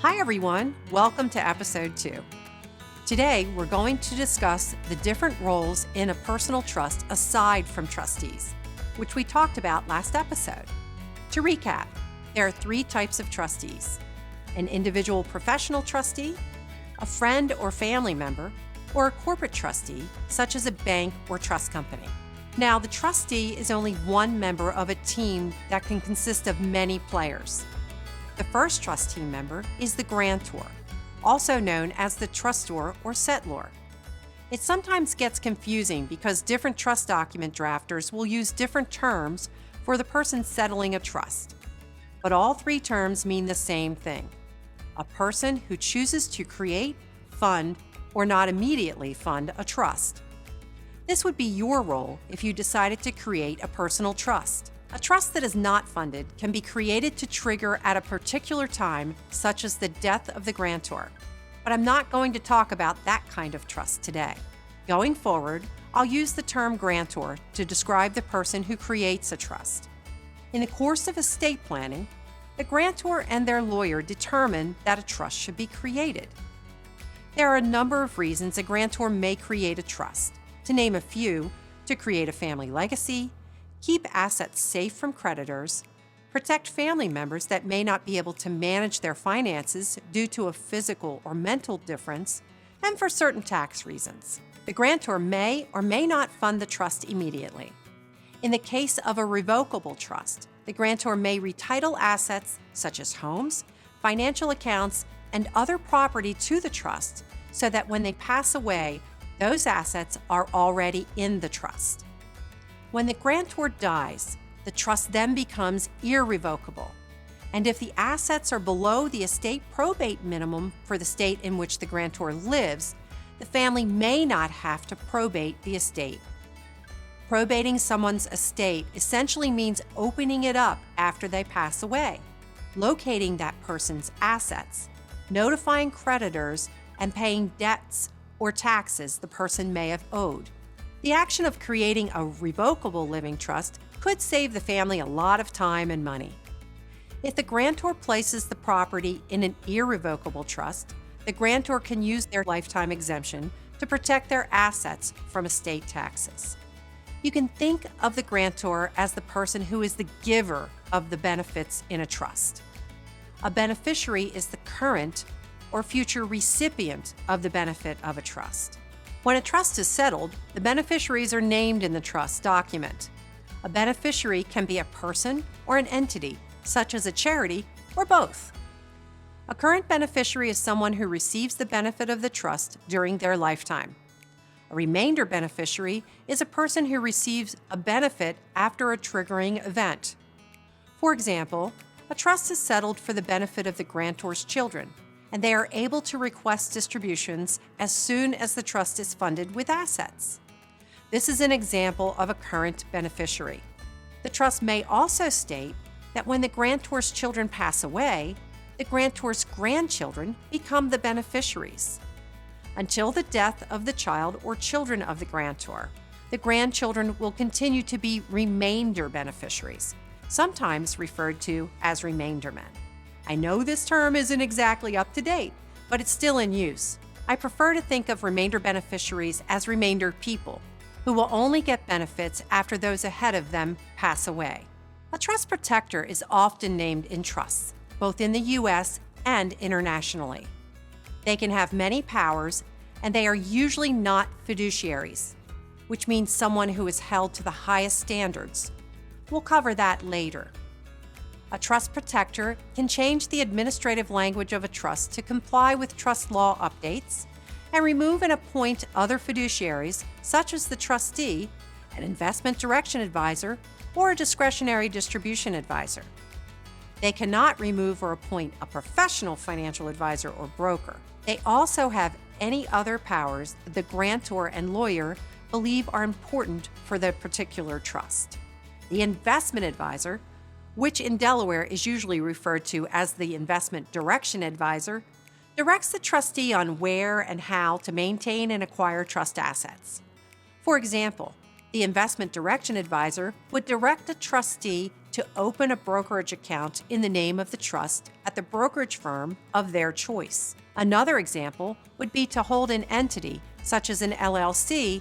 Hi everyone, welcome to episode 2. Today we're going to discuss the different roles in a personal trust aside from trustees, which we talked about last episode. To recap, there are 3 types of trustees: an individual professional trustee, a friend or family member, or a corporate trustee, such as a bank or trust company. Now, the trustee is only one member of a team that can consist of many players. The first trustee member is the grantor, also known as the trustor or settlor. It sometimes gets confusing because different trust document drafters will use different terms for the person settling a trust. But all 3 terms mean the same thing: a person who chooses to create, fund, or not immediately fund a trust. This would be your role if you decided to create a personal trust. A trust that is not funded can be created to trigger at a particular time, such as the death of the grantor. But I'm not going to talk about that kind of trust today. Going forward, I'll use the term grantor to describe the person who creates a trust. In the course of estate planning, the grantor and their lawyer determine that a trust should be created. There are a number of reasons a grantor may create a trust. To name a few: to create a family legacy, keep assets safe from creditors, protect family members that may not be able to manage their finances due to a physical or mental difference, and for certain tax reasons. The grantor may or may not fund the trust immediately. In the case of a revocable trust, the grantor may retitle assets such as homes, financial accounts, and other property to the trust so that when they pass away, those assets are already in the trust. When the grantor dies, the trust then becomes irrevocable. And if the assets are below the estate probate minimum for the state in which the grantor lives, the family may not have to probate the estate. Probating someone's estate essentially means opening it up after they pass away, locating that person's assets, notifying creditors, and paying debts or taxes the person may have owed. The action of creating a revocable living trust could save the family a lot of time and money. If the grantor places the property in an irrevocable trust, the grantor can use their lifetime exemption to protect their assets from estate taxes. You can think of the grantor as the person who is the giver of the benefits in a trust. A beneficiary is the current or future recipient of the benefit of a trust. When a trust is settled, the beneficiaries are named in the trust document. A beneficiary can be a person or an entity, such as a charity, or both. A current beneficiary is someone who receives the benefit of the trust during their lifetime. A remainder beneficiary is a person who receives a benefit after a triggering event. For example, a trust is settled for the benefit of the grantor's children, and they are able to request distributions as soon as the trust is funded with assets. This is an example of a current beneficiary. The trust may also state that when the grantor's children pass away, the grantor's grandchildren become the beneficiaries. Until the death of the child or children of the grantor, the grandchildren will continue to be remainder beneficiaries, sometimes referred to as remaindermen. I know this term isn't exactly up to date, but it's still in use. I prefer to think of remainder beneficiaries as remainder people, who will only get benefits after those ahead of them pass away. A trust protector is often named in trusts, both in the U.S. and internationally. They can have many powers, and they are usually not fiduciaries, which means someone who is held to the highest standards. We'll cover that later. A trust protector can change the administrative language of a trust to comply with trust law updates and remove and appoint other fiduciaries, such as the trustee, an investment direction advisor, or a discretionary distribution advisor. They cannot remove or appoint a professional financial advisor or broker. They also have any other powers the grantor and lawyer believe are important for the particular trust. The investment advisor, which in Delaware is usually referred to as the investment direction advisor, directs the trustee on where and how to maintain and acquire trust assets. For example, the investment direction advisor would direct a trustee to open a brokerage account in the name of the trust at the brokerage firm of their choice. Another example would be to hold an entity, such as an LLC,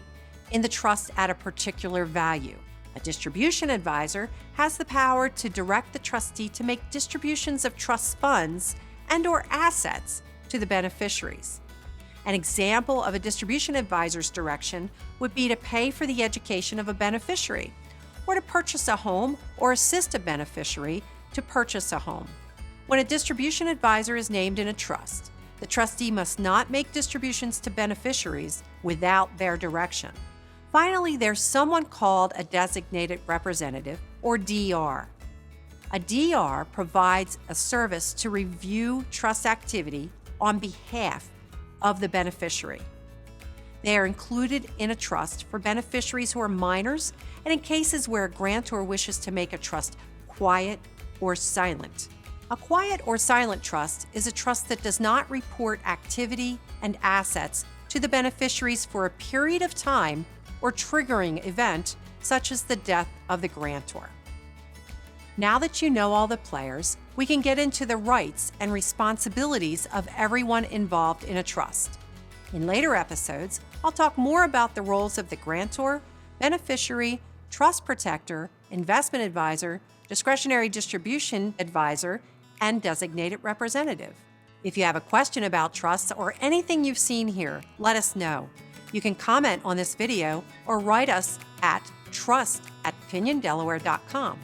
in the trust at a particular value. A distribution advisor has the power to direct the trustee to make distributions of trust funds and/or assets to the beneficiaries. An example of a distribution advisor's direction would be to pay for the education of a beneficiary, or to purchase a home or assist a beneficiary to purchase a home. When a distribution advisor is named in a trust, the trustee must not make distributions to beneficiaries without their direction. Finally, there's someone called a designated representative, or DR. A DR provides a service to review trust activity on behalf of the beneficiary. They are included in a trust for beneficiaries who are minors and in cases where a grantor wishes to make a trust quiet or silent. A quiet or silent trust is a trust that does not report activity and assets to the beneficiaries for a period of time or triggering event such as the death of the grantor. Now that you know all the players, we can get into the rights and responsibilities of everyone involved in a trust. In later episodes, I'll talk more about the roles of the grantor, beneficiary, trust protector, investment advisor, discretionary distribution advisor, and designated representative. If you have a question about trusts or anything you've seen here, let us know. You can comment on this video or write us at trust@piniondelaware.com.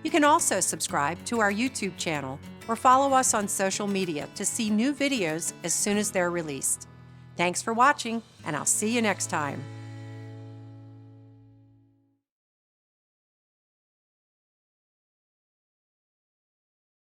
You can also subscribe to our YouTube channel or follow us on social media to see new videos as soon as they're released. Thanks for watching, and I'll see you next time.